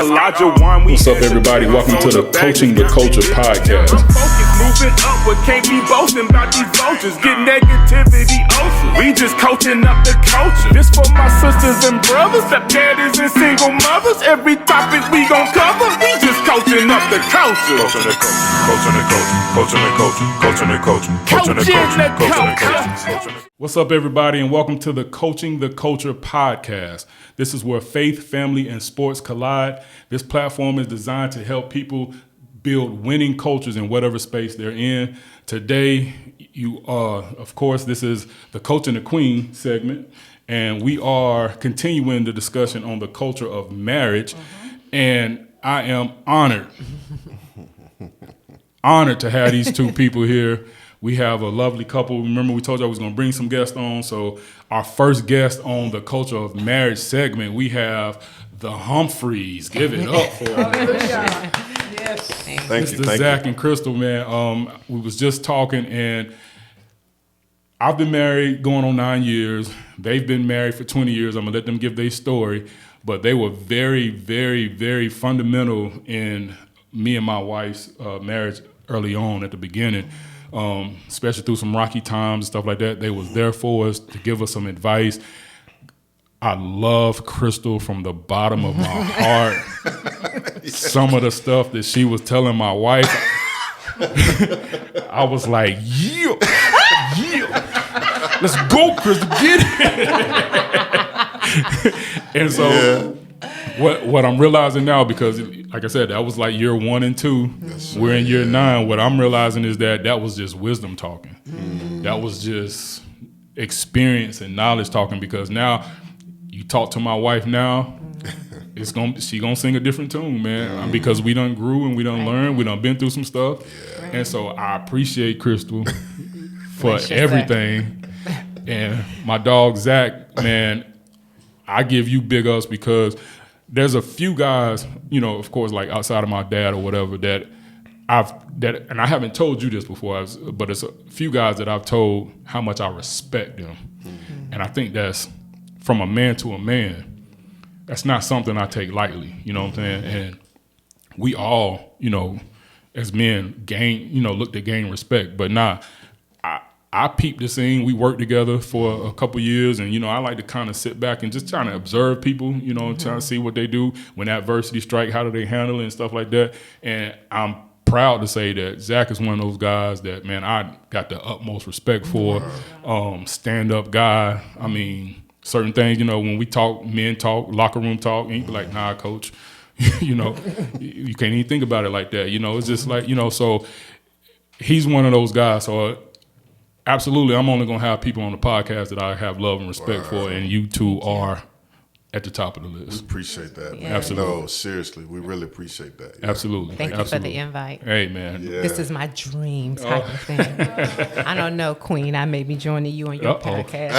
What's up, everybody? Welcome to the Coaching the Culture podcast. Moving upward, can't be boasting about these vultures. Get negativity ocean. We just coaching up the culture. This for my sisters and brothers, stepdaddies and single mothers. Every topic we gon' cover, we just coaching up the culture. Coaching the culture, coaching the culture, coaching the culture, coaching the culture, coaching the culture. What's up, everybody, and welcome to the Coaching the Culture podcast. This is where faith, family, and sports collide. This platform is designed to help people build winning cultures in whatever space they're in. Today, of course, this is the Coach and the Queen segment, and we are continuing the discussion on the culture of marriage, and I am honored to have these two people here. We have a lovely couple. Remember, we told you I was going to bring some guests on. So our first guest on the Culture of Marriage segment, we have the Humphreys. Give it up for them. Yes. Thank you. Zach and Crystal, man. We was just talking, and I've been married going on 9 years. They've been married for 20 years. I'm going to let them give their story. But they were very, very, very fundamental in me and my wife's marriage early on at the beginning. Especially through some rocky times and stuff like that. They was there for us to give us some advice. I love Crystal from the bottom of my heart. Some of the stuff that she was telling my wife, I was like, yeah, let's go, Crystal, get it. And so what I'm realizing now, because like I said, that was like year 1 and 2. Yes, we're in year 9. What I'm realizing is that was just wisdom talking. That was just experience and knowledge talking, because now you talk to my wife now, she gonna sing a different tune, man, because we done grew and we done learned, we done been through some stuff. And so I appreciate Crystal for everything. And my dog Zach, man, I give you big ups, because there's a few guys, of course, like outside of my dad or whatever, and I haven't told you this before, but it's a few guys that I've told how much I respect them. And I think that's, from a man to a man, that's not something I take lightly, you know what I'm saying? And we all, as men look to gain respect, but I peeped the scene. We worked together for a couple years, and I like to kind of sit back and just trying to observe people, trying to see what they do when adversity strike. How do they handle it and stuff like that? And I'm proud to say that Zach is one of those guys that, man, I got the utmost respect for. Stand-up guy. I mean, certain things, when we talk, men talk, locker room talk, and you be like, nah, coach, you can't even think about it like that. It's just like, so he's one of those guys. So absolutely, I'm only going to have people on the podcast that I have love and respect for, and you two are at the top of the list. We appreciate that, man. Yeah. Absolutely. No, seriously, we really appreciate that. Yeah. Absolutely. Thank you for the invite. Hey, man. Yeah. This is my dream type of thing. I don't know, Queen. I may be joining you on your podcast.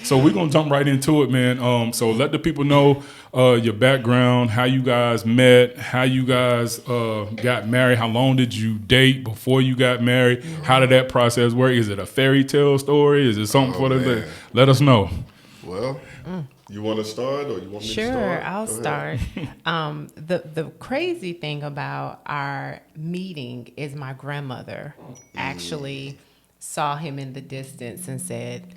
So we're going to jump right into it, man. So let the people know your background, how you guys met, how you guys got married, how long did you date before you got married, how did that process work? Is it a fairy tale story? Is it something for the let us know. Well, you want to start, or you want me to start? Sure, I'll start. The crazy thing about our meeting is my grandmother actually saw him in the distance and said,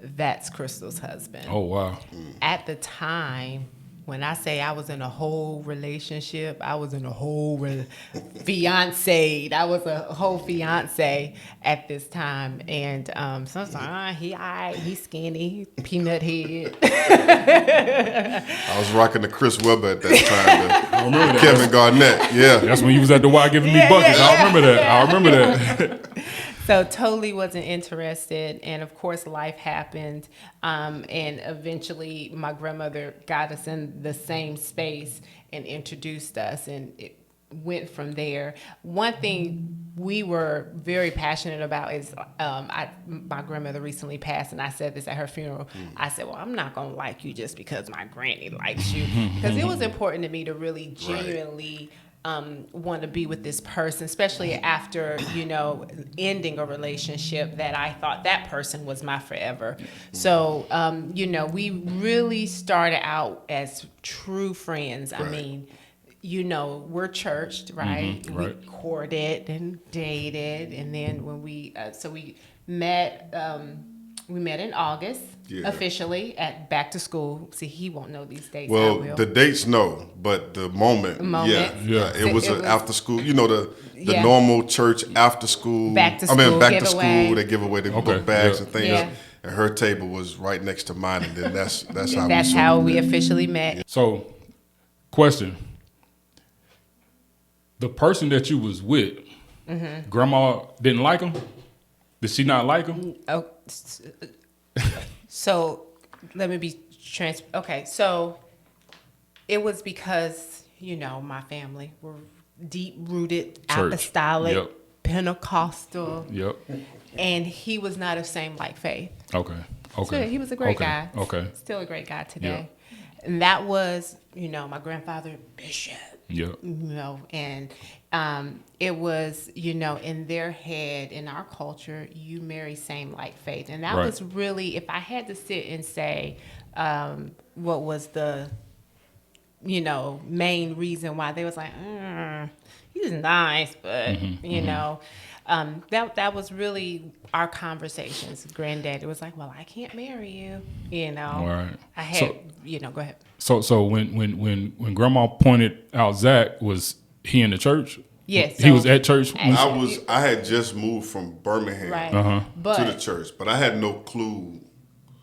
"That's Crystal's husband." Oh, wow. At the time, when I say I was in a whole relationship, I was in a whole fiance. I was a whole fiance at this time. And sometimes he's skinny, peanut head. I was rocking the Chris Webber at that time. Kevin Garnett. Yeah. That's when you was at the Y giving me buckets. I remember that. So totally wasn't interested. And of course, life happened. And eventually my grandmother got us in the same space and introduced us. And it went from there. One thing we were very passionate about is my grandmother recently passed, and I said this at her funeral. I said, well, I'm not going to like you just because my granny likes you. Because it was important to me to really genuinely want to be with this person, especially after, ending a relationship that I thought that person was my forever. So, we really started out as true friends. I mean, we're churched, right? Mm-hmm, We right. courted and dated. And then when we met, in August officially at back to school. See, he won't know these dates. Well, I will. the dates no, but the moment. Yeah. It was an after school. The normal church after school. Back to school. Back to giveaway. school. They give away the Okay, book bags yeah. and things. Yeah. And her table was right next to mine, and then that's how That's we how sort of we met. officially met. So, question: the person that you was with, grandma didn't like him? Did she not like him? Oh, so let me be okay, so it was because my family were deep rooted apostolic, Yep. Pentecostal, Yep. and he was not of same like faith. Okay. So he was a great guy. Okay. Still a great guy today. And that was my grandfather, Bishop. Yep. And it was, in their head, in our culture, you marry same like faith. And that Right. was really, if I had to sit and say what was the, main reason why they was like, he's nice, but, that was really our conversations. Granddaddy was like, well, I can't marry you, Right. I had, go ahead. So when grandma pointed out Zach, was he in the church? Yes. He was at church. I had just moved from Birmingham Right. But, to the church, but I had no clue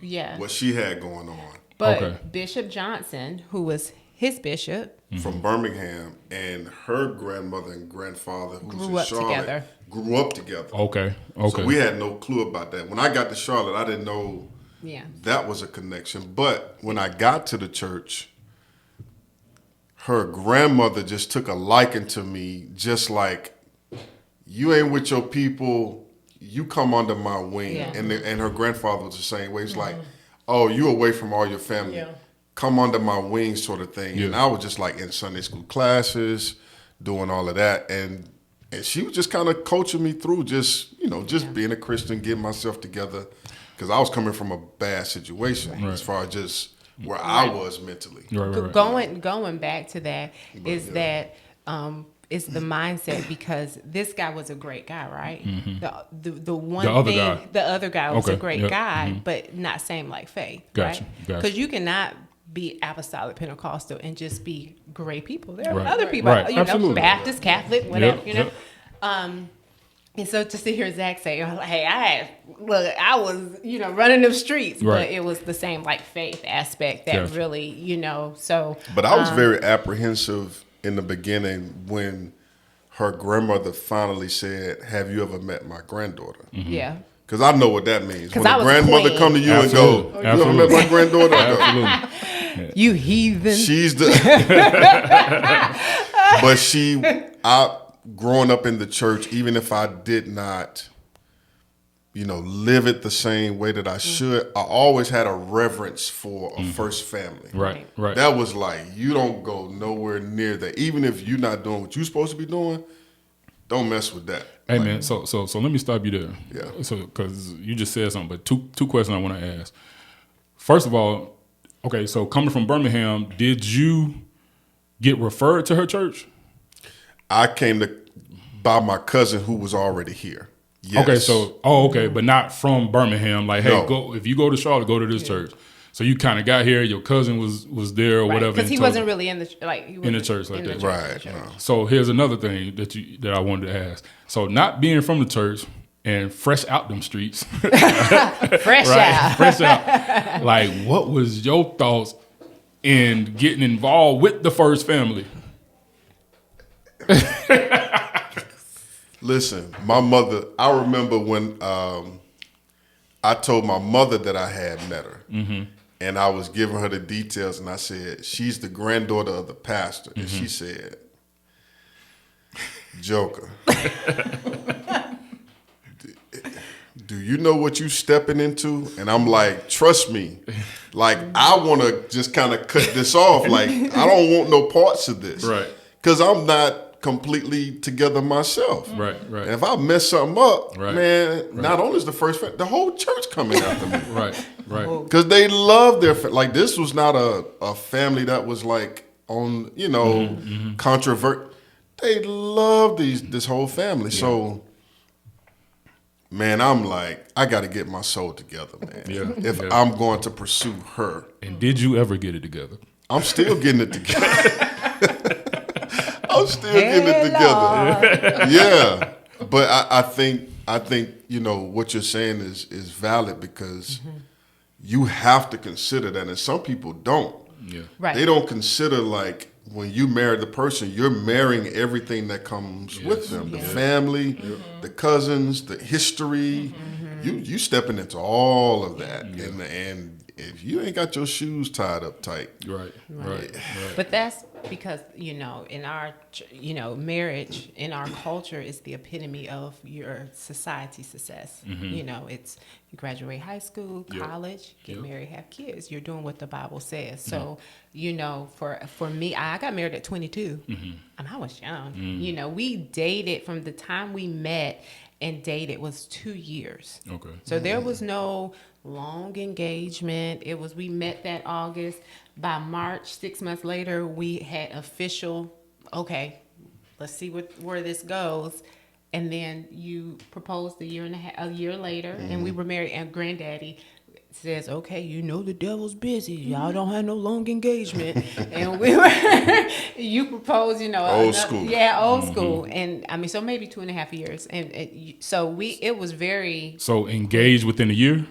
yeah. what she had going on. But Okay. Bishop Johnson, who was his bishop, From Birmingham, and her grandmother and grandfather, who's Grew in up Charlotte, together. grew up together. Okay. So we had no clue about that. When I got to Charlotte, I didn't know yeah. that was a connection. But when I got to the church, her grandmother just took a liking to me, just like, you ain't with your people, you come under my wing. Yeah. And her grandfather was the same way. He's like, oh, you away from all your family. Yeah. Come under my wing sort of thing. And Yeah. I was just like in Sunday school classes, doing all of that. And she was just kind of coaching me through just being a Christian, getting myself together. Because I was coming from a bad situation as far as just where I was mentally. Right. Going back to that is that it's the mindset, because this guy was a great guy, right? The other guy was a great guy, but not same like faith, Gotcha. right? Gotcha. Because you cannot be apostolic Pentecostal and just be great people. There are Right. other people, Right. Absolutely. Baptist, Catholic, whatever, Yep. And so to hear Zach say, hey, I was, running them streets, Right. but it was the same like faith aspect that Gotcha. really, so. But I was very apprehensive in the beginning when her grandmother finally said, have you ever met my granddaughter? Yeah. Because I know what that means. 'Cause When I a was grandmother queen. come to you Absolutely. and go, you ever met my granddaughter? I go, Absolutely. You heathen. she's the... But growing up in the church, even if I did not, live it the same way that I should, I always had a reverence for a first family. Right. That was like, you don't go nowhere near that. Even if you're not doing what you're supposed to be doing, don't mess with that. Hey man, so let me stop you there. Yeah. So because you just said something, but two questions I want to ask. First of all, okay, so coming from Birmingham, did you get referred to her church? I came by my cousin who was already here. Yes. Okay, but not from Birmingham. Like, hey, No. go if you go to Charlotte, go to this church. So you kind of got here. Your cousin was there or whatever. Because he and told wasn't you. really in the church like that. Right. No. So here's another thing that I wanted to ask. So not being from the church and fresh out them streets, Fresh out. fresh out. Like, what was your thoughts in getting involved with the first family? Listen, my mother, I remember when I told my mother that I had met her. Mm-hmm. And I was giving her the details, and I said, she's the granddaughter of the pastor. And she said, Joker, do you know what you stepping into? And I'm like, trust me. Like, I want to just kind of cut this off. Like, I don't want no parts of this. Right. Because I'm not completely together myself. Right. And if I mess something up, Right. man, not only is the first family, the whole church coming after me. Right. Because they love their like this was not a family that was like on controvert. They love this whole family. Yeah. So, man, I'm like, I got to get my soul together, man. Yeah. If I'm going to pursue her. And did you ever get it together? I'm still getting it together. I'm still getting it together. Yeah. But I think what you're saying is valid because you have to consider that, and some people don't. Yeah. Right. They don't consider like when you marry the person, you're marrying everything that comes with them, the family, the cousins, the history. You stepping into all of that, and if you ain't got your shoes tied up tight, Right. But that's because in our marriage in our culture is the epitome of your society success. It's you graduate high school, college, get married, have kids. You're doing what the Bible says. So for me, I got married at 22. And I was young. We dated from the time we met and dated was 2 years. Okay. So there was no long engagement. We met that August. By March, 6 months later, we had official, okay, let's see where this goes. And then you proposed a year later, and we were married. And Granddaddy says, okay, the devil's busy. Y'all don't have no long engagement. And you proposed, old school. Yeah, old school. And I mean, so maybe 2.5 years. And it was very. So engaged within a year?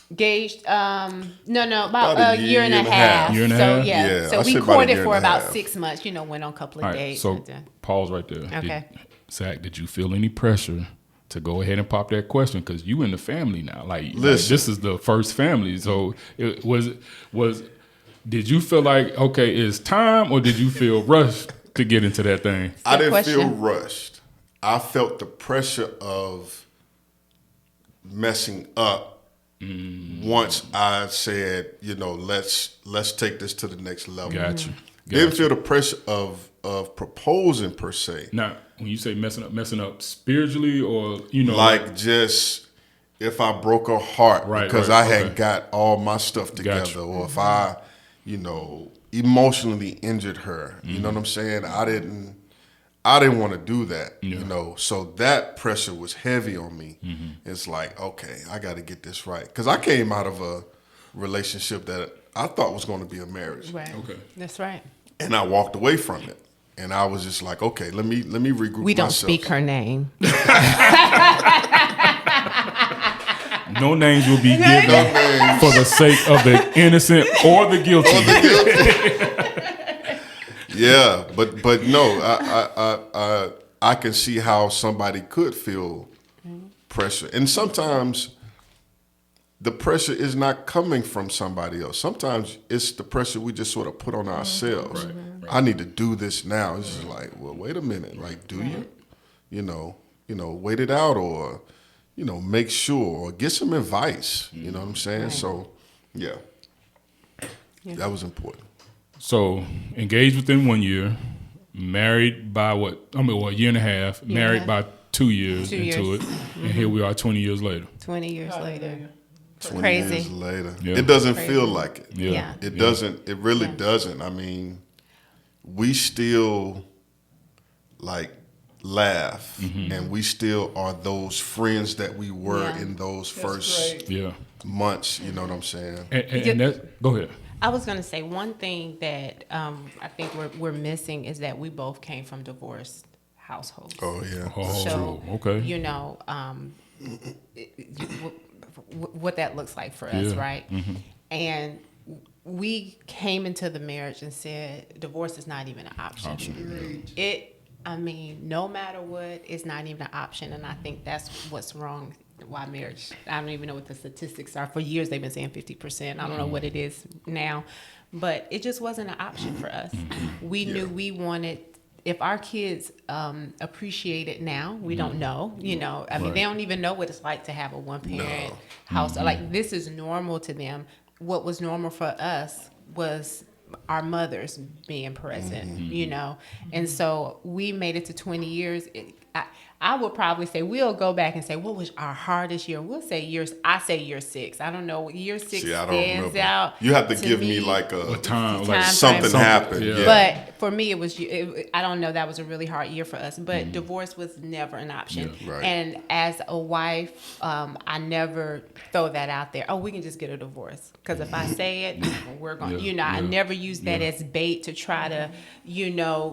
Engaged, about a year and a half. Year and a half? Yeah, so we courted for about 6 months, went on a couple of dates. So pause right there. Okay. Zach, did you feel any pressure to go ahead and pop that question? Because you in the family now. Like this is the first family. So it was did you feel like, okay, it's time, or did you feel rushed to get into that thing? I didn't feel rushed. I felt the pressure of messing up. Once I said, let's take this to the next level. Gotcha. Didn't feel the pressure of proposing per se. Now, when you say messing up spiritually, or like just if I broke her heart because I hadn't got all my stuff together, or if I, emotionally injured her. You know what I'm saying? I didn't want to do that, so that pressure was heavy on me. It's like, okay, I got to get this right. Because I came out of a relationship that I thought was going to be a marriage. Right. Okay. That's right. And I walked away from it. And I was just like, okay, let me regroup. We don't speak her name. No names will be given for the sake of the innocent or the guilty. Yeah, but no, I can see how somebody could feel pressure. And sometimes the pressure is not coming from somebody else. Sometimes it's the pressure we just sort of put on ourselves. Right. I need to do this now. It's just like, well, wait a minute. Like, do you? Wait it out, or, make sure, or get some advice. You know what I'm saying? Right. So, yeah, that was important. So, engaged within 1 year, married by a year and a half, married by 2 years into it, and here we are 20 years later. 20 years later. 20 Crazy. years later. Yeah. It doesn't feel like it. Yeah. It doesn't. It really doesn't. I mean, we still laugh, and we still are those friends that we were in those first months. You know what I'm saying? And that, go ahead. I was going to say one thing that I think we're missing is that we both came from divorced households. Oh yeah. So, okay. What that looks like for us, right? And we came into the marriage and said divorce is not even an option. No matter what, it's not even an option. And I think that's what's wrong. Why marriage? I don't even know what the statistics are. For years, they've been saying 50%. I don't know what it is now. But it just wasn't an option for us. We knew we wanted, if our kids appreciate it now, we don't know. They don't even know what it's like to have a one-parent house. Like, this is normal to them. What was normal for us was our mothers being present, you know. And so we made it to 20 years. I would probably say we'll go back and say, what was our hardest year? We'll say year 6. I don't know. Year 6 See, I don't stands remember. out. You have to give me like A time, like something happened. Yeah. Yeah. But for me, I don't know, that was a really hard year for us. But divorce was never an option. Yeah. Right. And as a wife, I never throw that out there. Oh, we can just get a divorce. Because if I say it, we're going to, I never use that as bait to try to,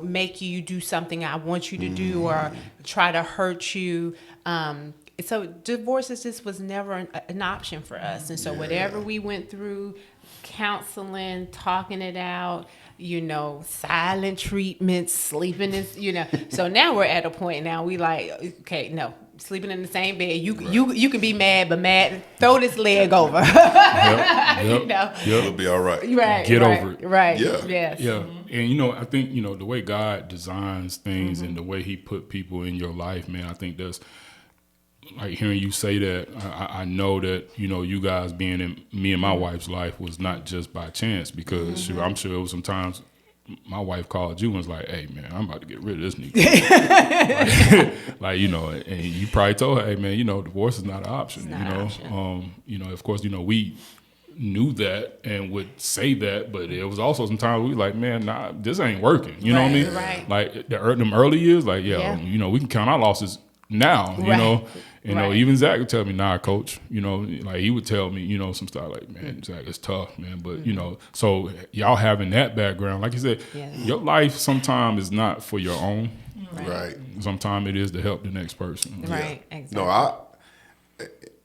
make you do something I want you to do or try to hurt you. So divorce was never an option for us. And so whatever we went through, counseling, talking it out, silent treatments, sleeping is, So now we're at a point now we like, okay, no, sleeping in the same bed. You can be mad, but throw this leg over. You'll be all right. Right. Get over it. Right. Yeah. Yes. Yeah. And, I think, the way God designs things and the way he put people in your life, man, I think that's, like hearing you say that, I know that, you guys being in me and my wife's life was not just by chance because I'm sure it was sometimes my wife called you and was like, hey, man, I'm about to get rid of this nigga. And you probably told her, hey, man, divorce is not an option. Of course, we knew that and would say that, but it was also sometimes we like, man, nah, this ain't working. You know what I mean? Right. Like them early years, like, we can count our losses now, even Zach would tell me, nah, coach, like he would tell me, some stuff like, man, Zach, it's tough, man. But, so y'all having that background, like you said, your life sometimes is not for your own. Right. Sometimes it is to help the next person. Right. Exactly.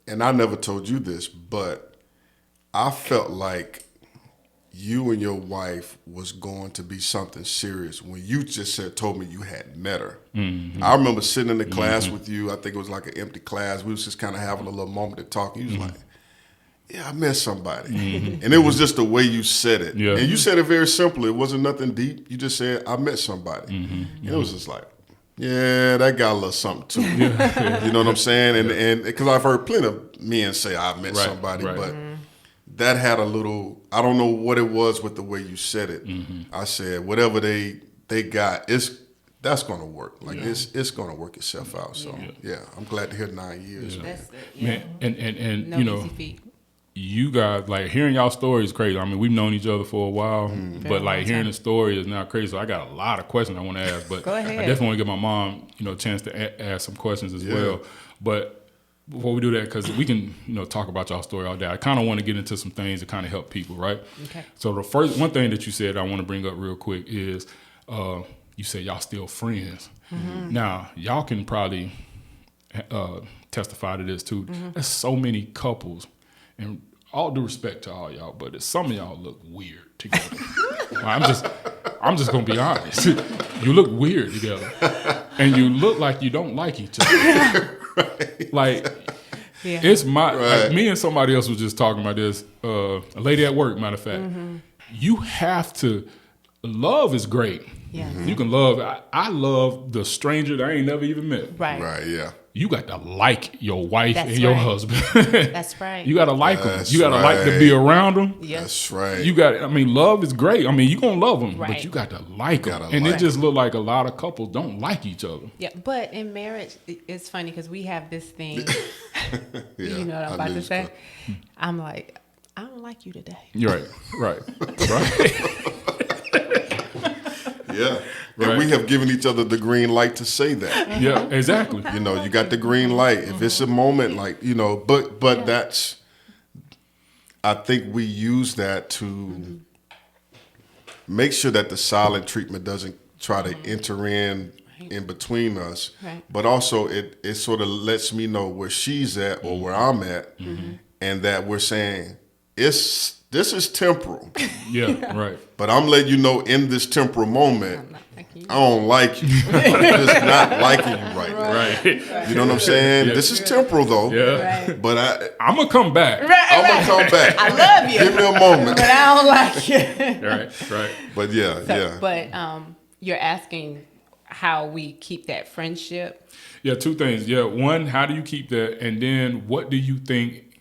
No, I never told you this, but I felt like you and your wife was going to be something serious when you just told me you had met her. Mm-hmm. I remember sitting in the class with you. I think it was like an empty class. We was just kind of having a little moment of talking. You was like, yeah, I met somebody. Mm-hmm. And it was just the way you said it. Yeah. And you said it very simply. It wasn't nothing deep. You just said, I met somebody. Mm-hmm. And it was just like, yeah, that got a little something too. Yeah. You know what I'm saying? And because I've heard plenty of men say I met somebody, but that had a little, I don't know what it was with the way you said it. Mm-hmm. I said, whatever they got, that's going to work. Like it's going to work itself out. So I'm glad to hear 9 years. Yeah. That's it. Man, and no easy feat. You guys, like hearing y'all story is crazy. I mean, we've known each other for a while, but like hearing the story is now crazy. So I got a lot of questions I want to ask, but Go ahead. I definitely want to give my mom, a chance to ask some questions as well. But before we do that, because we can, talk about y'all story all day, I kind of want to get into some things to kind of help people, right? Okay. So the first one thing that you said I want to bring up real quick is you said y'all still friends. Mm-hmm. Now, y'all can probably testify to this too. Mm-hmm. There's so many couples, and all due respect to all y'all, but some of y'all look weird together. I'm just gonna be honest. You look weird together, and you look like you don't like each other. Right. Like, it's like me and somebody else was just talking about this. A lady at work, matter of fact. Mm-hmm. You have to. Love is great. Yeah. Mm-hmm. You can love. I love the stranger that I ain't never even met. Right. Right. Yeah. You got to like your wife and your husband. That's right. You got to like them. You got to like to be around them. Yes. That's right. You got. I mean, love is great. I mean, you gonna love them, but you got to like them. And it just look like a lot of couples don't like each other. Yeah, but in marriage, it's funny because we have this thing. You know what I'm about to say? I'm like, I don't like you today. Right. Yeah. And we have given each other the green light to say that. Yeah, exactly. You got the green light. If it's a moment like, but that's, I think we use that to make sure that the silent treatment doesn't try to enter in between us. Right. But also it sort of lets me know where she's at or where I'm at, and that we're saying this is temporal. Yeah, right. But I'm letting you know in this temporal moment, I don't like you. I'm just not liking you right now. Right. You know what I'm saying? Yeah. This is temporal though. Yeah. Right. But I'm gonna come back. I'm gonna come back. I love you. Give me a moment. But I don't like you. Right. But yeah. But you're asking how we keep that friendship. Yeah, two things. Yeah, one, how do you keep that? And then what do you think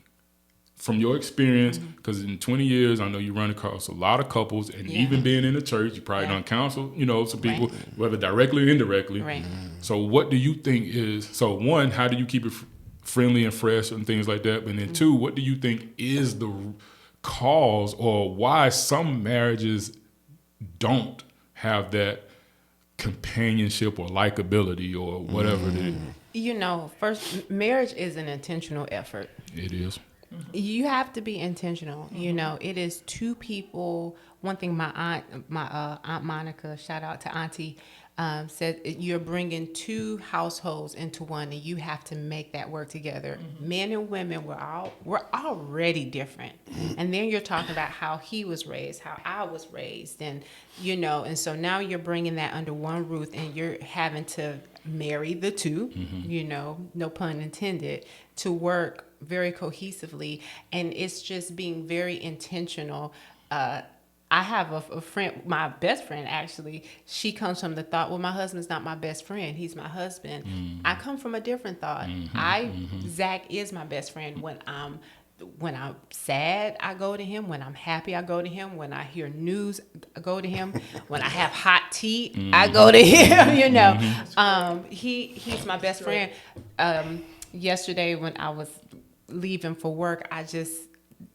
from your experience, because in 20 years, I know you run across a lot of couples, and even being in the church, you probably done counsel, some people, whether directly or indirectly. Right. So what do you think is, so one, how do you keep it friendly and fresh and things like that? But then two, what do you think is the cause or why some marriages don't have that companionship or likability or whatever it is? First, marriage is an intentional effort. It is. You have to be intentional. It is two people. One thing my aunt Monica, shout out to Auntie, said you're bringing two households into one, and you have to make that work together. Men and women, we're already different, and then you're talking about how he was raised, how I was raised, and and so now you're bringing that under one roof, and you're having to marry the two, no pun intended, to work very cohesively, and it's just being very intentional. I have a friend, my best friend actually, she comes from the thought, well, my husband's not my best friend, he's my husband. I come from a different thought. Zach is my best friend. When I'm sad, I go to him. When I'm happy, I go to him. When I hear news, I go to him. When I have hot tea, I go to him, he's my best friend. Yesterday when I was leaving for work, I just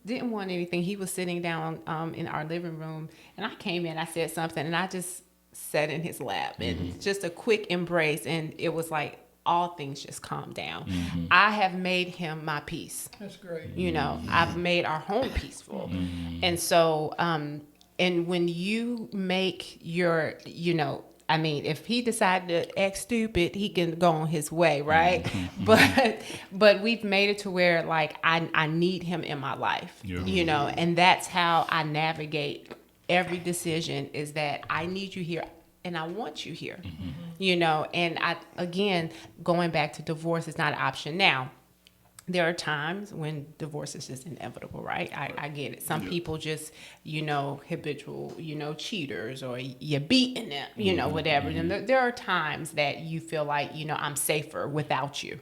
didn't want anything. He was sitting down in our living room, and I came in, I said something, and I just sat in his lap, and just a quick embrace, and it was like all things just calmed down. I have made him my peace. That's great. I've made our home peaceful. And so, and when you make your, if he decided to act stupid, he can go on his way, right? But we've made it to where, like, I need him in my life, and that's how I navigate every decision, is that I need you here and I want you here, and again, going back to divorce is not an option. Now, there are times when divorce is just inevitable, right? I get it. Some people just, habitual, cheaters, or you're beating them, whatever. And there are times that you feel like, I'm safer without you.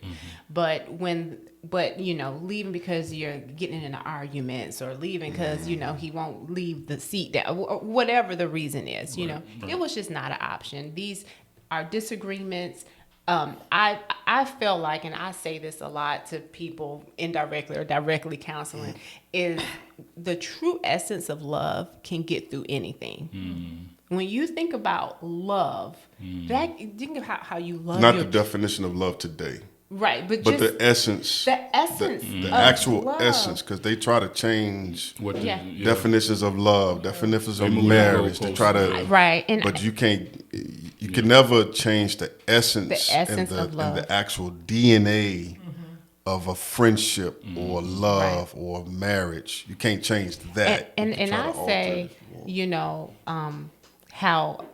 But leaving because you're getting into arguments, or leaving because, he won't leave the seat down, whatever the reason is, it was just not an option. These are disagreements. I feel like, and I say this a lot to people indirectly or directly counseling, is the true essence of love can get through anything. When you think about love, think of how you love. Not the definition of love today. Right, but just the essence. The essence. The actual love. Essence, because they try to change definitions of love, definitions of marriage. They try to but you can't. You can never change the essence of love, and the actual DNA of a friendship or love or marriage. You can't change that. And I say, how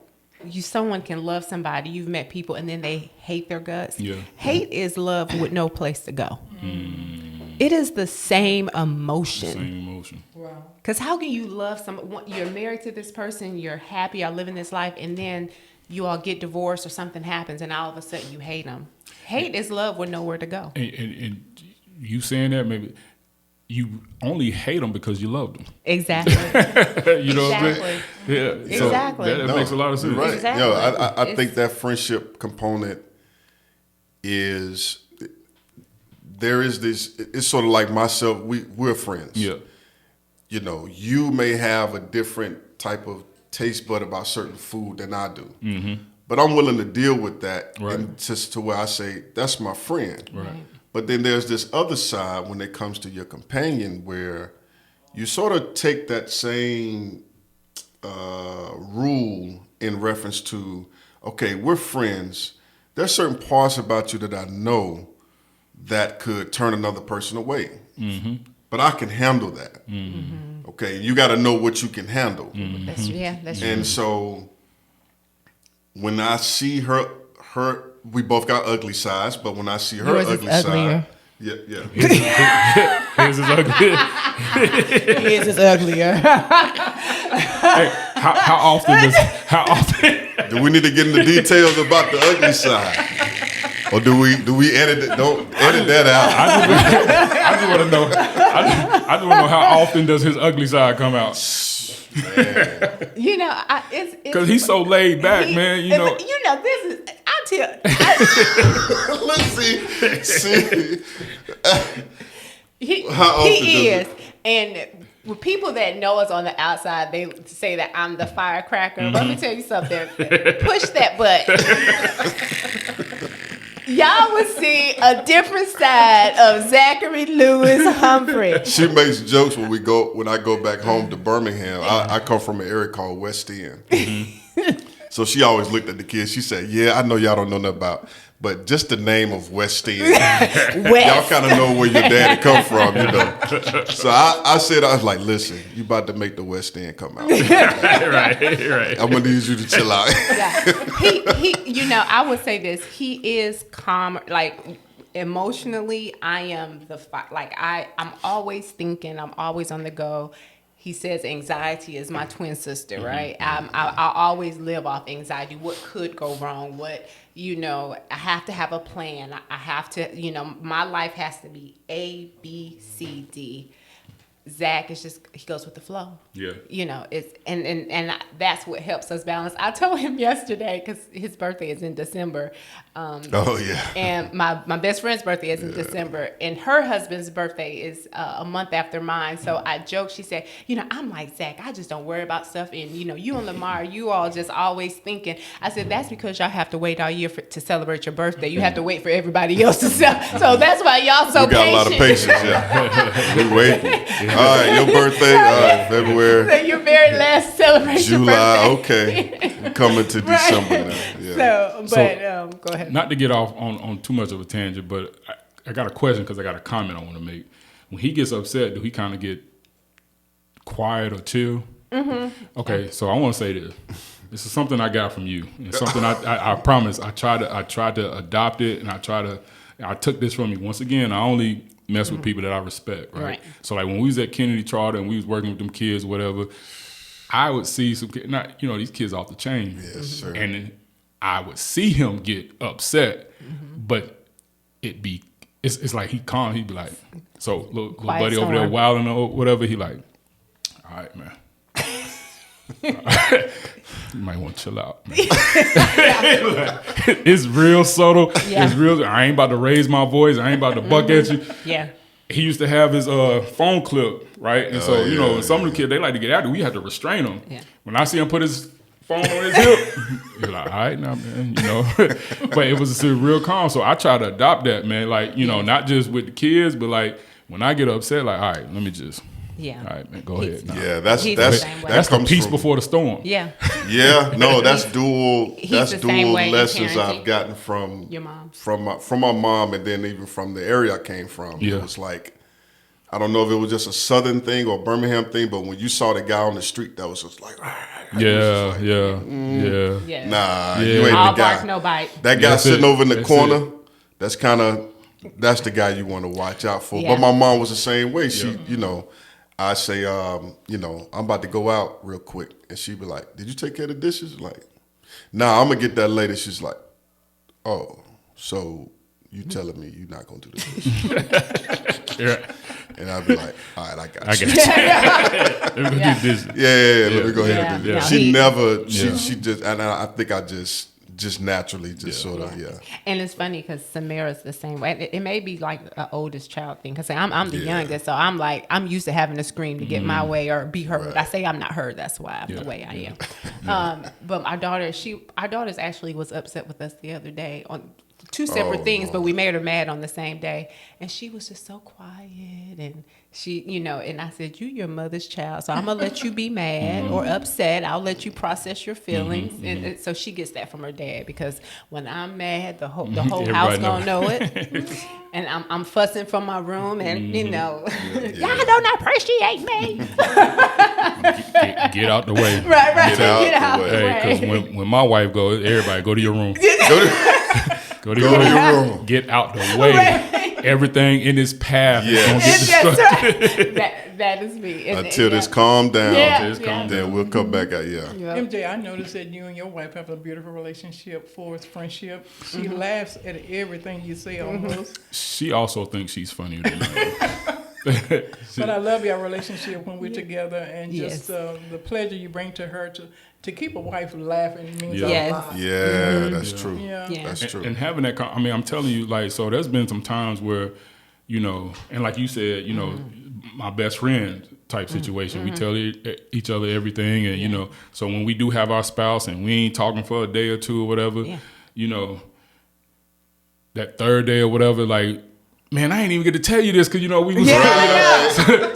someone can love somebody. You've met people and then they hate their guts. Hate is love with no place to go. It is the same emotion. Wow. Because how can you love someone? You're married to this person, you're happy, you're living this life, and then you all get divorced or something happens, and all of a sudden you hate them. Hate is love with nowhere to go. And you saying that, maybe you only hate them because you love them. Exactly. What I'm saying? Yeah. Exactly. So that makes a lot of sense. Right. Exactly. I think that friendship component is, there is this, it's sort of like myself, we're friends. Yeah. You may have a different type of taste bud about certain food than I do. But I'm willing to deal with that, and just to where I say, that's my friend. Right. But then there's this other side when it comes to your companion, where you sort of take that same rule in reference to, okay, we're friends. There's certain parts about you that I know that could turn another person away. But I can handle that. Okay, you got to know what you can handle. That's true. And so when I see her, we both got ugly sides, but when I see her ugly side, yeah. His is ugly. His is uglier. Hey, how often do we need to get into details about the ugly side? Or do we edit it? Don't edit that out. I just want to know. I don't know how often does his ugly side come out. You know, it's Because he's so laid back, man. You know, this is. Let's see. He How often is, and with people that know us on the outside, they say that I'm the firecracker. Let me tell you something. Push that button. Y'all will see a different side of Zachary Lewis Humphrey. She makes jokes when I go back home to Birmingham. I come from an area called West End. So she always looked at the kids. She said, "Yeah, I know y'all don't know nothing about, but just the name of West End, y'all kind of know where your daddy come from, you know." So I said, I was like, "Listen, you about to make the West End come out. right. I'm gonna need you to chill out." He, you know, I would say this. He is calm, like emotionally. I am I'm always thinking. I'm always on the go. He says anxiety is my twin sister, right? I always live off anxiety. What could go wrong? What, you know, I have to have a plan. I have to, you know, my life has to be A, B, C, D. Zach is just, he goes with the flow. Yeah. You know, it's, and that's what helps us balance. I told him yesterday, because his birthday is in December. Oh, yeah. And my best friend's birthday is in December, and her husband's birthday is a month after mine. So I joked, she said, you know, I'm like, Zach, I just don't worry about stuff. And, you know, you and Lamar, you all just always thinking. I said, that's because y'all have to wait all year to celebrate your birthday. You have to wait for everybody else to celebrate. So that's why y'all so patient. We got a lot of patience, yeah. We waiting. All right, your birthday, February. So your very last celebration. July, birthday. okay. We're coming to December now. Yeah. So, go ahead. Not to get off on too much of a tangent, but I got a question because I got a comment I want to make. When he gets upset, do he kind of get quiet or chill? Mm-hmm. Okay, so I want to say this. This is something I got from you. It's something I promise. I tried to adopt it, and I took this from you. Once again, I only mess with people that I respect, right? So like when we was at Kennedy Charter and we was working with them kids, whatever, I would see some kids, not, you know, these kids off the chain. Yes, sir. And I would see him get upset, but it's like he calm. He'd be like, so little buddy over there wilding or whatever. He like, all right, man. You might want to chill out. It's real subtle. Yeah. It's real. I ain't about to raise my voice. I ain't about to buck at you. Yeah. He used to have his phone clip, right? And so, you know, some of the kids, they like to get after. We had to restrain him. Yeah. When I see him put his phone on his hip, he's like, all right now, man, you know. But it was a real calm. So I try to adopt that, man. Like, you know, not just with the kids, but like when I get upset, like, all right, let me just. Yeah. All right, man, go ahead. Nah. Yeah, that's the peace before the storm. Yeah. Yeah, no, that's dual lessons I've gotten from your mom. From my mom, and then even from the area I came from. Yeah. It was like, I don't know if it was just a Southern thing or Birmingham thing, but when you saw the guy on the street, that was just like, nah, you ain't All the guy. Bark, no bite. That guy sitting over in the corner, that's the guy you want to watch out for. Yeah. But my mom was the same way. She, you know, I say, you know, I'm about to go out real quick. And she'd be like, did you take care of the dishes? Like, nah, I'm going to get that later. She's like, oh, so you telling me you're not going to do the dishes? Yeah. And I'd be like, all right, I got you. Let me go get this. Let me go ahead and do this. She just, and I think I just naturally sort of, And it's funny because Samara's the same way. It may be like an oldest child thing because I'm the youngest, so I'm like, I'm used to having to scream to get my way or be heard. Right. I say I'm not heard, that's why I'm the way I am. But our daughter actually was upset with us the other day on two separate things, but we made her mad on the same day. And she was just so quiet. And she, you know, and I said, you're your mother's child, so I'm going to let you be mad or upset. I'll let you process your feelings. And so she gets that from her dad, because when I'm mad, the whole house going to know it. And I'm fussing from my room, and, you know, y'all don't appreciate me. Get out the way. Right. Get out the way. Because when my wife goes, everybody go to your room. Go to your room. Get out the way. Right. Everything in its path is going to get destroyed. Right. That is me. Until this calm down. Then we'll come back out. MJ, I noticed that you and your wife have a beautiful relationship, forced friendship. She laughs at everything you say almost. She also thinks she's funnier than me. But I love your relationship when we're together, and just Yes. the pleasure you bring to her to keep a wife laughing means Yeah. a lot. Yeah, that's true. Yeah. Yeah. That's true. And having that, I mean, I'm telling you, like, so there's been some times where, you know, and like you said, you know, my best friend type situation. We tell each other everything, and you know, so when we do have our spouse and we ain't talking for a day or two or whatever, you know, that third day or whatever, like, man, I ain't even get to tell you this because, you know, we was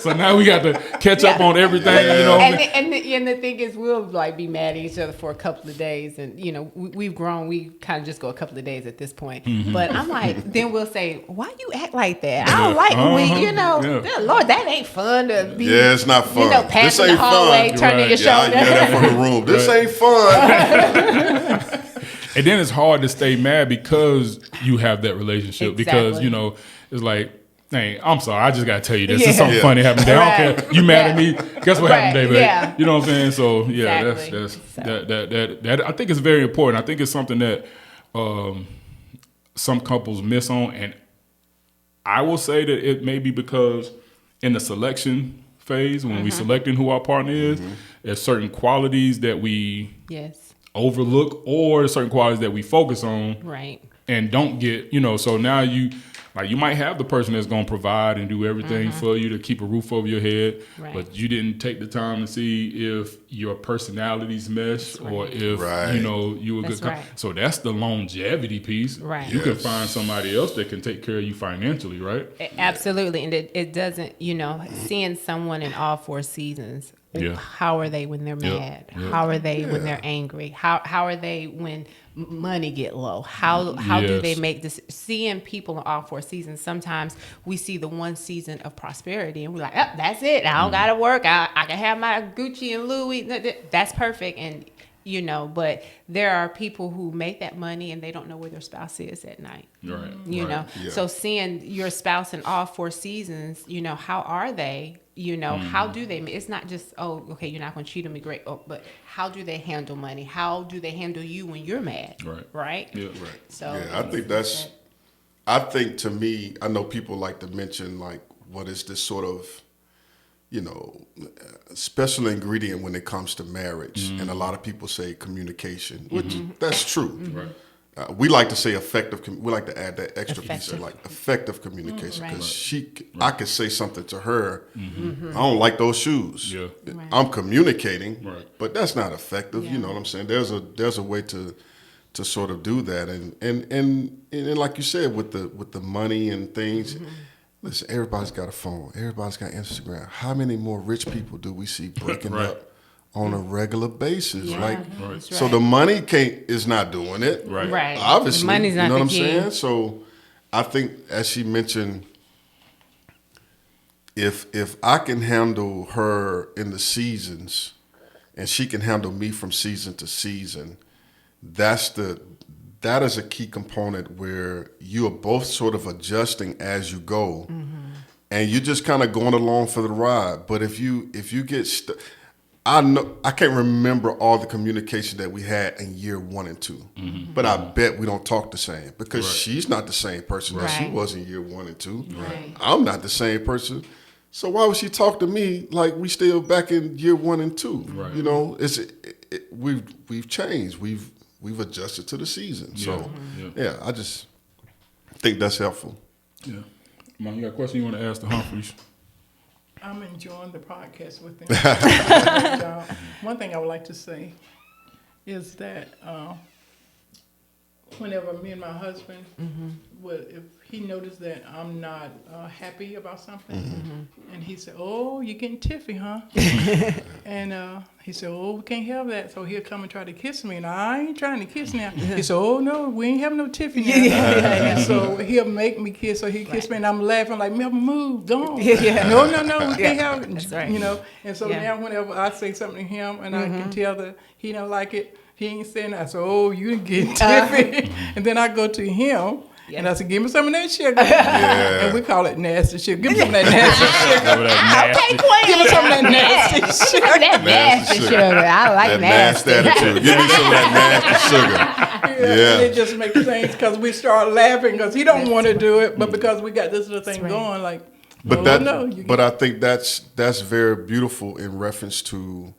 so now we got to catch up on everything, you know. And the thing is, we'll like be mad at each other for a couple of days, and you know, we've grown. We kind of just go a couple of days at this point. But I'm like, then we'll say, "Why you act like that? I don't like when we, you know, Lord, that ain't fun to be. Yeah, it's not fun. You know, This passing ain't the hallway, fun. turning your Yeah, I shoulder. hear that from the room. This ain't fun. And then it's hard to stay mad because you have that relationship because, you know, it's like, hey, I'm sorry, I just got to tell you this. It's something funny happened today. I don't care. You mad at me? Guess what happened today, babe? Yeah. You know what I'm saying? So, yeah, Exactly. that I think is very important. I think it's something that some couples miss on. And I will say that it may be because in the selection phase, when we selecting who our partner is, there's certain qualities that we overlook or certain qualities that we focus on and don't get, you know, so now you might have the person that's going to provide and do everything for you to keep a roof over your head, but you didn't take the time to see if your personalities mesh or if, you know, you were good. So that's the longevity piece. You can find somebody else that can take care of you financially, right? Absolutely. And it doesn't, you know, seeing someone in all four seasons. How are they when they're mad? How are they when they're angry? How are they when money get low? How do they make this? Seeing people in all four seasons, sometimes we see the one season of prosperity and we're like, oh, that's it. I don't gotta work. I can have my Gucci and Louis. That's perfect. And you know, but there are people who make that money and they don't know where their spouse is at night. You know, so seeing your spouse in all four seasons, you know, how are they? You know, how do they? It's not just, oh, okay, you're not going to treat them great, but how do they handle money? How do they handle you when you're mad? Right. So I think to me, I know people like to mention like what is this sort of, you know, special ingredient when it comes to marriage, and a lot of people say communication, which that's true. We like to say effective. We like to add that extra piece of like effective communication because I could say something to her. I don't like those shoes. I'm communicating, but that's not effective. You know what I'm saying? There's a way to sort of do that, and like you said with the money and things. Listen, everybody's got a phone. Everybody's got Instagram. How many more rich people do we see breaking up on a regular basis? So the money is not doing it. Obviously, the money's not you know what I'm key. saying? So I think, as she mentioned, if I can handle her in the seasons, and she can handle me from season to season, that is a key component where you are both sort of adjusting as you go, and you're just kind of going along for the ride. But if you get stuck, I can't remember all the communication that we had in year 1 and 2, but I bet we don't talk the same because she's not the same person that she was in year 1 and 2. I'm not the same person. So why would she talk to me like we still back in year 1 and 2? You know, we've changed. We've adjusted to the season. So I just think that's helpful. Mom, you got a question you want to ask the Humphreys? I'm enjoying the podcast with them. One thing I would like to say is that whenever me and my husband, if he noticed that I'm not happy about something, and he said, "Oh, you're getting tiffy, huh?" And he said, "Oh, we can't have that." So he'll come and try to kiss me, and I ain't trying to kiss now. He said, "Oh no, we ain't having no tiffy now." And so he'll make me kiss, so he kiss me, and I'm laughing like, "Never move, go on." No, we can't have it. That's right. You know. And so now whenever I say something to him, and I can tell that he don't like it, he ain't saying that. I said, "Oh, you getting tiffy," and then I go to him. And I said, "Give me some of that sugar." And we call it nasty sugar. Give me some of that nasty sugar. Okay, Queen. Give me some of that nasty sugar. That nasty sugar. I like That nasty. attitude. Give me some of that nasty sugar. And it just makes things because we start laughing because he don't want to do it, but because we got this little thing going, like But No, I think that's very beautiful in reference to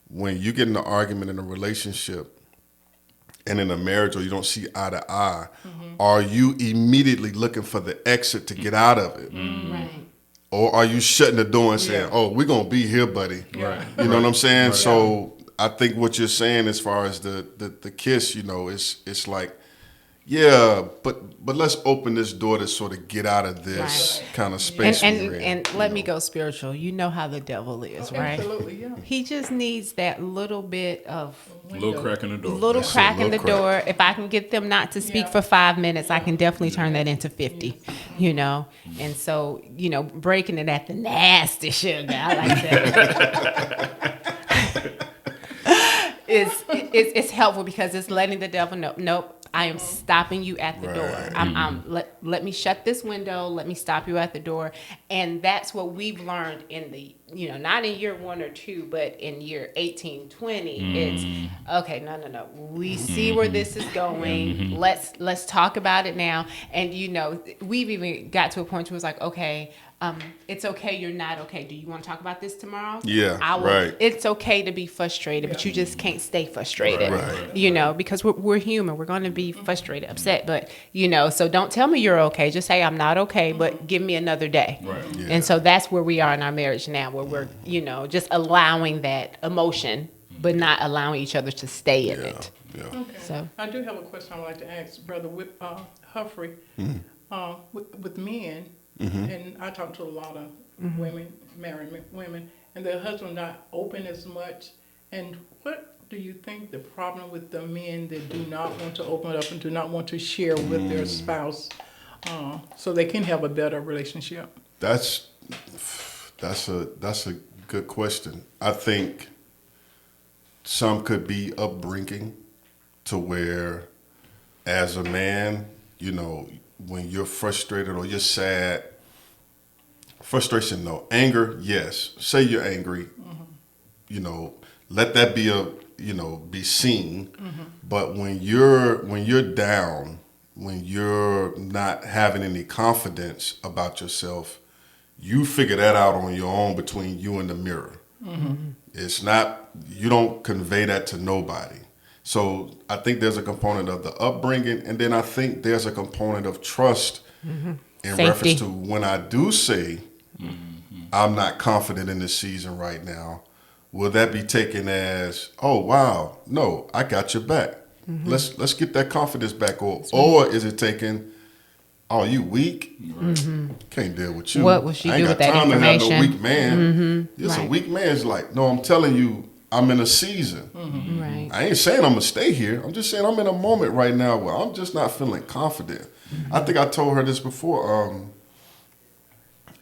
when you get in an argument in a relationship and in a marriage, or you don't see eye to eye. Are you immediately looking for the exit to get out of it? Right. Or are you shutting the door and saying, "Oh, we're gonna be here, buddy"? Right. You know what I'm saying? Right. So I think what you're saying as far as the kiss, it's like, yeah, but let's open this door to sort of get out of this kind of space. And let me go spiritual. You know how the devil is, right? Absolutely, yeah. He just needs that little bit of Little crack in the door. little That's crack it, in the little crack. door. If I can get them not to speak for 5 minutes, I can definitely turn that into 50, you know? And so, breaking it at the nasty sugar, I like that. It's helpful because it's letting the devil know, nope, I am stopping you at the door. Let me shut this window. Let me stop you at the door. And that's what we've learned in the, not in year 1 or 2, but in year 18, 20. It's okay. No. We see where this is going. Let's talk about it now. And we've even got to a point where it's like, okay, it's okay. You're not okay. Do you want to talk about this tomorrow? Yeah, right. It's okay to be frustrated, but you just can't stay frustrated, Right. because we're human. We're going to be frustrated, upset, but, so don't tell me you're okay. Just say, I'm not okay, but give me another day. Right. Yeah. And so that's where we are in our marriage now, where we're, just allowing that emotion, but not allowing each other to stay in it. Yeah. Okay. So- I do have a question I'd like to ask Brother Humphrey. With men, and I talk to a lot of women, married women, and their husbands not open as much. And what do you think the problem with the men that do not want to open up and do not want to share with their spouse, so they can have a better relationship? That's a good question. I think some could be upbringing to where, as a man, when you're frustrated or you're sad, frustration, no. Anger, yes. Say you're angry. Let that be seen. But when you're down, when you're not having any confidence about yourself, you figure that out on your own between you and the mirror. It's not, you don't convey that to nobody. So I think there's a component of the upbringing, and then I think there's a component of trust in Safety. reference to when I do say, I'm not confident in this season right now, will that be taken as, oh, wow, no, I got your back. Let's get that confidence back. Or is it taken, oh, you weak? Can't deal with you. What will she I ain't do got with that time to have no information? weak man. It's a Right. weak man. It's like, no, I'm telling you, I'm in a season. Right. I ain't saying I'm going to stay here. I'm just saying I'm in a moment right now where I'm just not feeling confident. I think I told her this before.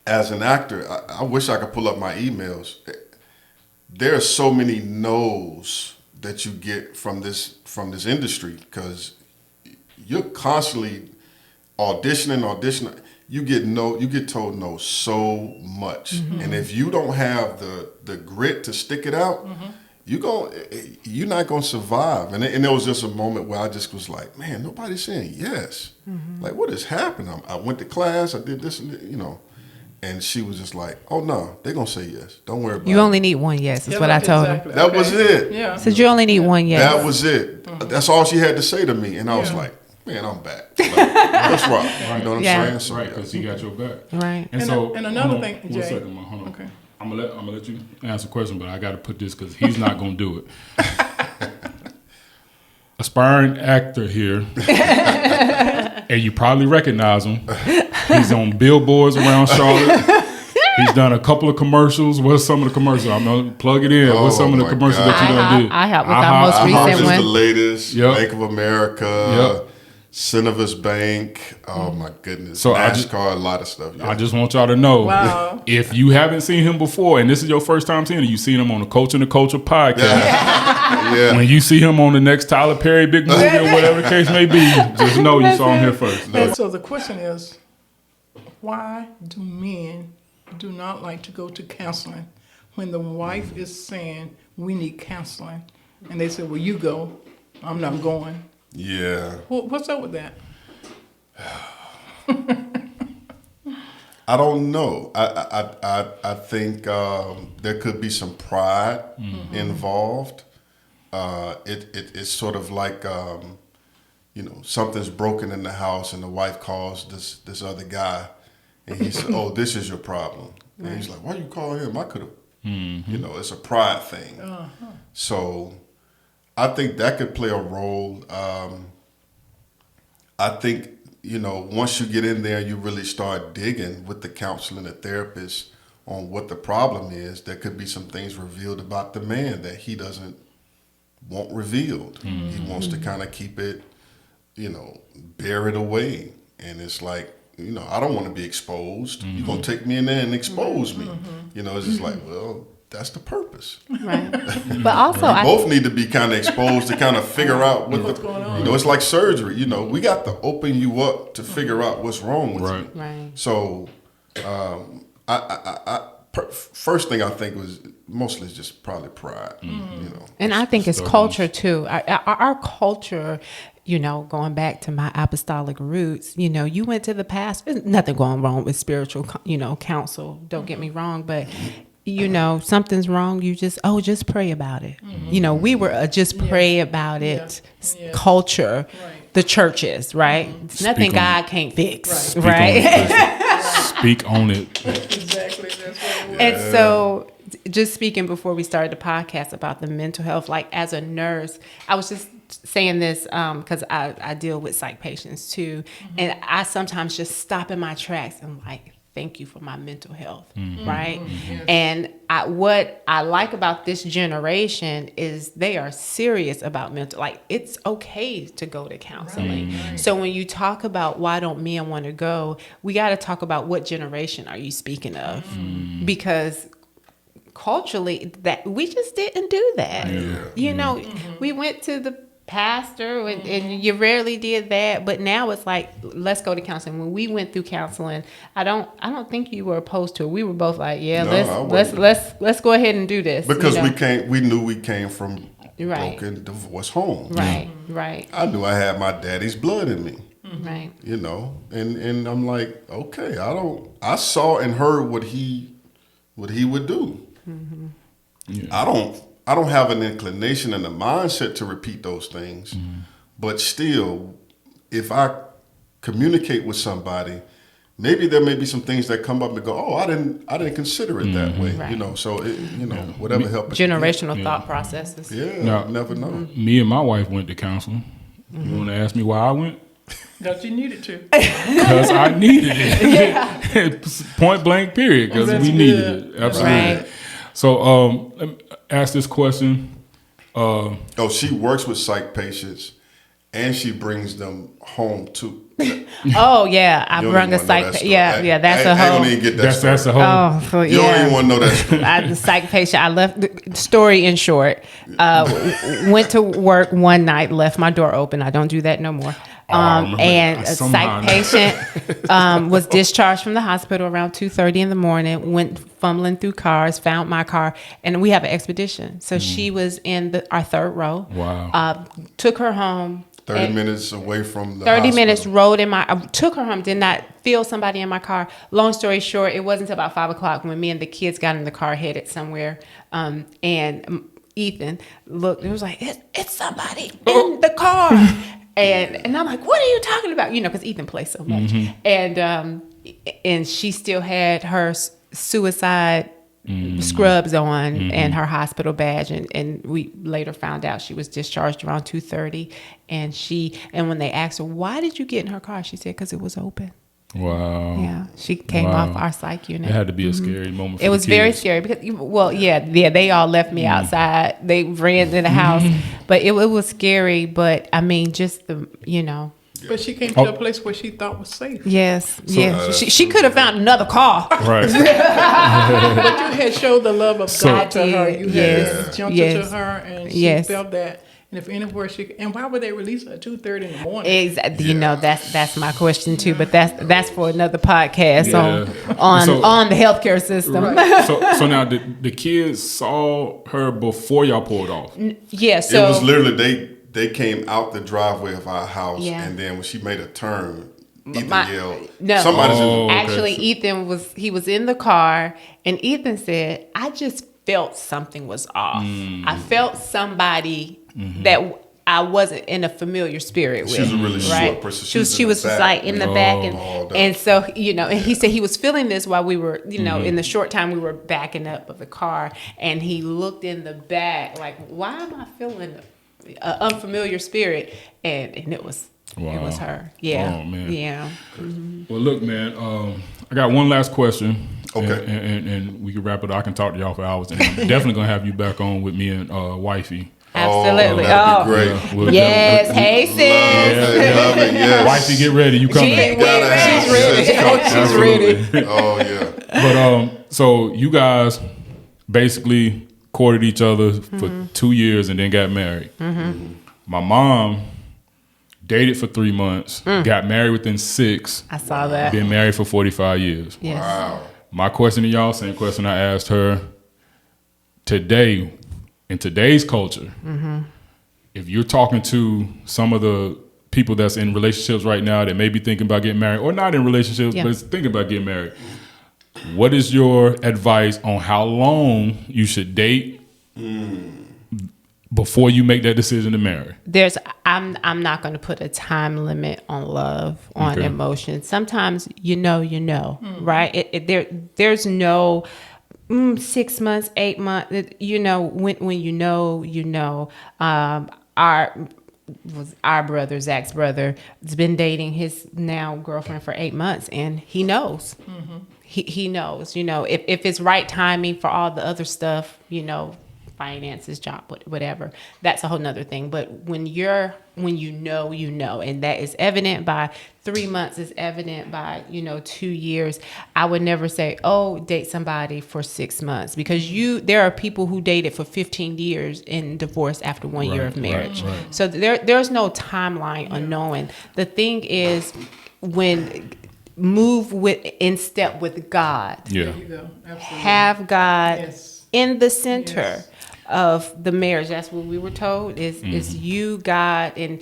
As an actor, I wish I could pull up my emails. There are so many no's that you get from this industry because you're constantly auditioning. You get told no so much, and if you don't have the grit to stick it out, you're not gonna survive. And there was just a moment where I just was like, man, nobody's saying yes. Like, what is happening? I went to class, I did this, and and she was just like, oh no, they're gonna say yes. Don't worry about it. You only need one yes, is what I told her. Exactly. That was it. Yeah. Said you only need one yes. That was it. That's all she had to say to me, and I was like, man, I'm back. Like, let's rock. You know what I'm Yeah. saying? So, Right, because he got your back. Right. And And so, and another hold on, thing, Jay. One second, man, hold on. Okay. I'm gonna let you answer the question, but I got to put this because he's not gonna do it. Aspiring actor here, and you probably recognize him. He's on billboards around Charlotte. He's done a couple of commercials. What's some of the commercials? I'm gonna plug it in. What's some of the my commercials God. that you done did? I helped with our most I recent is one. the latest. Yep. Bank of America, Cinevis Bank. Oh my goodness. So NASCAR, a lot of stuff. Yeah. I just want y'all to know, Wow. if you haven't seen him before, and this is your first time seeing him, you've seen him on the Coach and the Culture podcast. yeah. When you see him on the next Tyler Perry big movie or whatever the case may be, just know you saw him here first. And so the question is, why do men do not like to go to counseling when the wife is saying we need counseling, and they say, well, you go, I'm not going. Yeah. What's up with that? I don't know. I think there could be some pride involved. It's sort of like something's broken in the house, and the wife calls this other guy, and he said, "Oh, this is your problem." And he's like, "Why you call him? I could have." It's a pride thing. So I think that could play a role. I think, once you get in there, you really start digging with the counselor and the therapist on what the problem is. There could be some things revealed about the man that he doesn't want revealed. He wants to kind of keep it, buried away. And it's like, I don't want to be exposed. You're going to take me in there and expose me. It's just like, well, that's the purpose. Right. But also, we both need to be kind of exposed to kind of figure out what's going on. It's like surgery. We got to open you up to figure out what's wrong with you. Right. So, first thing I think was mostly just probably pride. And I think it's culture too. Our culture, going back to my apostolic roots, you went to the pastor. There's nothing going wrong with spiritual, counsel. Don't get me wrong, but something's wrong. You just pray about it. We were just pray about it culture. Right. The churches, right? It's nothing God can't fix, right? Speak on it. Exactly. That's what it was. And so, just speaking before we started the podcast about the mental health, like as a nurse, I was just saying this because I deal with psych patients too, and I sometimes just stop in my tracks and like, thank you for my mental health, right? Yes. And what I like about this generation is they are serious about mental, like it's okay to go to counseling. Right. So when you talk about why don't men want to go, we got to talk about what generation are you speaking of? Because culturally that we just didn't do that. We went to the pastor and you rarely did that, but now it's like, let's go to counseling. When we went through counseling, I don't think you were opposed to it. We were both like, let's go ahead and do this, because we knew we came from broken divorce home. Right. I knew I had my daddy's blood in me. Right. And I'm like, okay, I saw and heard what he would do. I don't have an inclination and a mindset to repeat those things, but still, if I communicate with somebody, maybe there may be some things that come up and go, oh, I didn't consider it that way, right. So whatever help. Generational thought processes. Yeah, never know. Me and my wife went to counseling. You want to ask me why I went? Because you needed to. Because I needed it. Point blank. Period. Because we needed it. Absolutely. Right. So let me ask this question. She works with psych patients, and she brings them home too. Oh yeah, I brung a psych. That's a whole. I don't even get that. That's a whole. Oh, you don't even want to know that story. The psych patient. I left. The story in short. Went to work one night, left my door open. I don't do that no more. And a psych patient was discharged from the hospital around 2:30 in the morning, went fumbling through cars, found my car, and we have an expedition. So she was in our third row. Wow. Took her home. 30 minutes away from the 30 hospital. minutes rode in I took her home, did not feel somebody in my car. Long story short, it wasn't until about 5 o'clock when me and the kids got in the car headed somewhere. And Ethan looked, it was like, it's somebody in the car. And I'm like, what are you talking about? Because Ethan plays so much. And she still had her suicide scrubs on and her hospital badge. And we later found out she was discharged around 2:30. And when they asked her, why did you get in her car? She said, because it was open. Wow. Yeah. She came off our psych unit. It had to be a scary moment for It was the kids. very scary because, they all left me outside. They ran in the house. But it was scary. But, I mean, just But she came to a place where she thought was safe. Yes. She could have found another car. Right. But you had showed the love of God to her. You had jumped into her, and she felt that. And if anywhere and why would they release her at 2:30 in the morning? Exactly. That's my question too. But that's for another podcast on the healthcare system. Right. So now the kids saw her before y'all pulled off. Yeah. So it was literally they came out the driveway of our house, and then when she made a turn, Ethan yelled. No. Somebody's Oh. Actually, Okay. Ethan was in the car, and Ethan said, "I just felt something was off. I felt somebody that I wasn't in a familiar spirit with." She's a really right? short person. She was She's in the just back. like in the back, Oh, and so and he said he was feeling this while we were Mm-hmm. in the short time we were backing up of the car, and he looked in the back like, why am I feeling an unfamiliar spirit? And it was. It was Wow. her. Yeah. Oh, man. Yeah. Well, look, man. I got one last question. Okay. And we can wrap it up. I can talk to y'all for hours. And I'm definitely gonna have you back on with me and wifey. Absolutely. that'd be great. Yeah, we'll Yes. definitely- Hey, sis. Love it, yes. Wifey, get ready. You coming? She- Gotta have She's ready. sis come. She's ready. Oh yeah. But so you guys basically courted each other for 2 years and then got married. My mom dated for 3 months, got married within 6, I saw that. been married for 45 years. Yes. Wow. My question to y'all, same question I asked her. Today, in today's culture, if you're talking to some of the people that's in relationships right now that may be thinking about getting married or not in relationships, Yeah. but is thinking about getting married, what is your advice on how long you should date before you make that decision to marry? I'm not going to put a time limit on love, on Okay. emotion. Sometimes right? There's no 6 months, 8 months. When you know. Our brother, Zach's brother, has been dating his now girlfriend for 8 months, and he knows. He knows. If it's right timing for all the other stuff, finances, job, whatever, that's a whole nother thing. But when you know, and that is evident by 3 months, is evident by 2 years. I would never say, oh, date somebody for 6 months, because there are people who dated for 15 years and divorced after 1 year of marriage. Right. So there's no timeline on knowing. The thing is, when move in step with God. Yeah. There you go. Absolutely. Have God Yes. in the center Yes. of the marriage. That's what we were told is you, God, and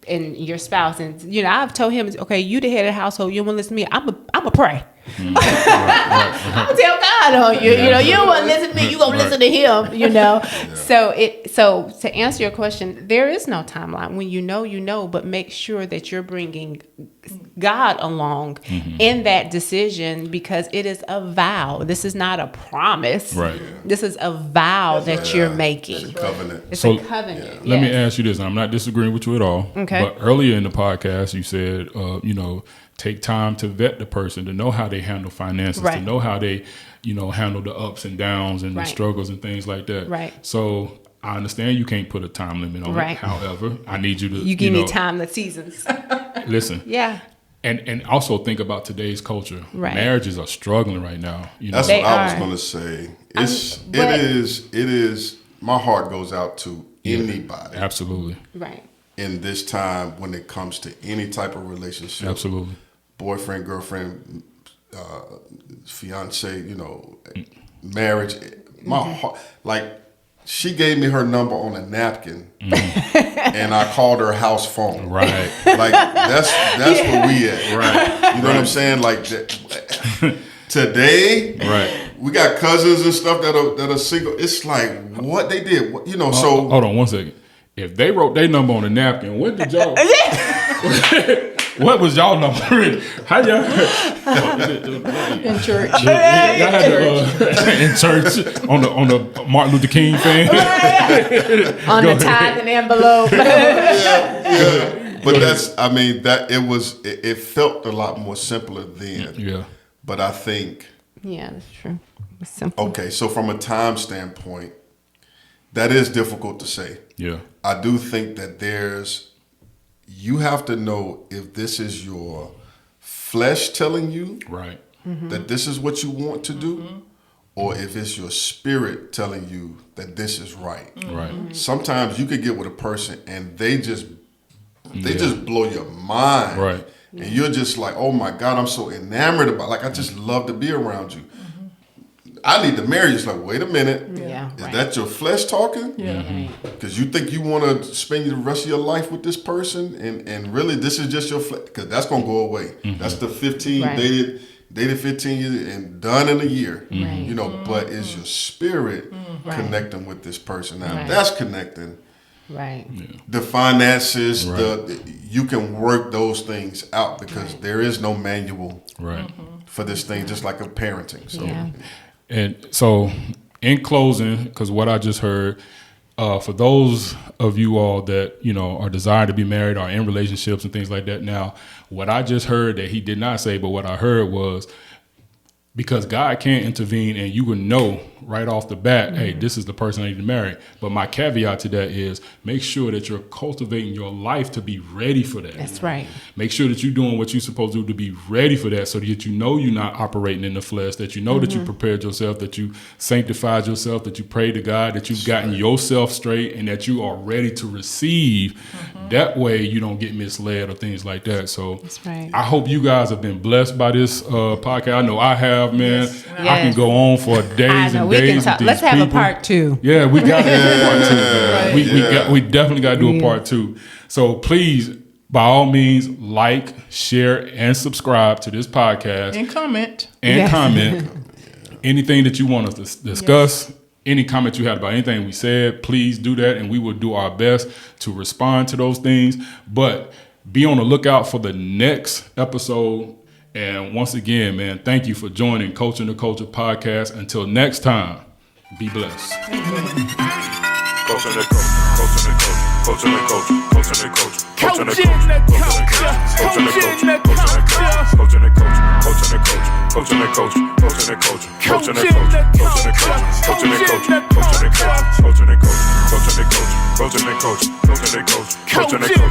and your spouse. And I've told him, okay, you the head of the household, you don't want to listen to me, I'm a pray. I'm gonna tell God on you. You don't want to listen to me, you gonna listen to him. So to answer your question, there is no timeline. When you know, but make sure that you're bringing God along in that decision, because it is a vow. This is not a promise. Right. This is a vow that you're making. It's a covenant. It's So, a covenant. Let me yes. ask you this, and I'm not disagreeing with you at all. Okay. But earlier in the podcast, you said, take time to vet the person, to know how they handle finances, to Right. know how they, handle the ups and downs and the Right. struggles and things like that. Right. So I understand you can't put a time limit on Right. it. However, I need you to, You give me time, the seasons. listen. Yeah. And also think about today's culture. Right. Marriages are struggling right now. That's They what I was are. going to say. but- It is. My heart goes out to anybody Absolutely. Right. in this time when it comes to any type of relationship. Absolutely. Boyfriend, girlfriend, fiance. Marriage. My heart, like, she gave me her number on a napkin, and I called her house phone. Right. Like that's where we at. Right. You know what I'm saying? Like that, today, Right. we got cousins and stuff that are single. It's like what they did. So Hold on one second. If they wrote their number on a napkin, what did y'all? What was y'all number? How y'all? In church. Y'all had to, in church on the Martin Luther King thing. On the tithe and envelope. yeah. But it felt a lot more simpler then. Yeah. But I think, Yeah, that's true. It's simple. okay, so from a time standpoint, that is difficult to say. Yeah. I do think that you have to know if this is your flesh telling you Right. that this is what you want to do, or if it's your spirit telling you that this is right. Right. Sometimes you could get with a person and they just blow your mind. Right. And you're just like, oh my God, I'm so enamored about, like, I just love to be around you. I need to marry you. It's like, wait a minute. Yeah. Is that your flesh talking? Yeah. Because you think you want to spend the rest of your life with this person, and really this is just your flesh. Because that's gonna go away. That's the 15 dated 15 years and done in a year. You know, but is your spirit connecting with this person? Now, if that's connecting. Right. The finances, you can work those things out because there is no manual for this thing, just like a parenting. So, and so in closing, because what I just heard, for those of you all that, you know, are desiring to be married or in relationships and things like that. Now, what I just heard that he did not say, but what I heard was, because God can't intervene and you would know right off the bat, hey, this is the person I need to marry. But my caveat to that is make sure that you're cultivating your life to be ready for that. That's right. Make sure that you're doing what you're supposed to do to be ready for that so that you know you're not operating in the flesh, that you know that you prepared yourself, that you sanctified yourself, that you prayed to God, that you've gotten yourself straight and that you are ready to receive. That way you don't get misled or things like that. So That's right. I hope you guys have been blessed by this podcast. I know I have, man. Yes. I can go on for days and days. Let's have a part 2. Yeah, we got to do a part 2. Man. We definitely got to do a part 2. So please, by all means, like, share, and subscribe to this podcast. And comment. Anything that you want us to discuss, any comment you had about anything we said, please do that, and we will do our best to respond to those things. But be on the lookout for the next episode. And once again, man, thank you for joining Coaching the Culture podcast. Until next time, be blessed. Coaching the culture, coaching the culture, coaching the culture, coaching the culture, coaching the culture, coaching the culture, coaching the culture, coaching the culture, coaching the culture, coaching the culture, coaching the culture, coaching the culture, coaching the culture, coaching the culture, coaching the culture, coaching the culture, coaching the culture, coaching the culture, coaching the culture, coaching the culture.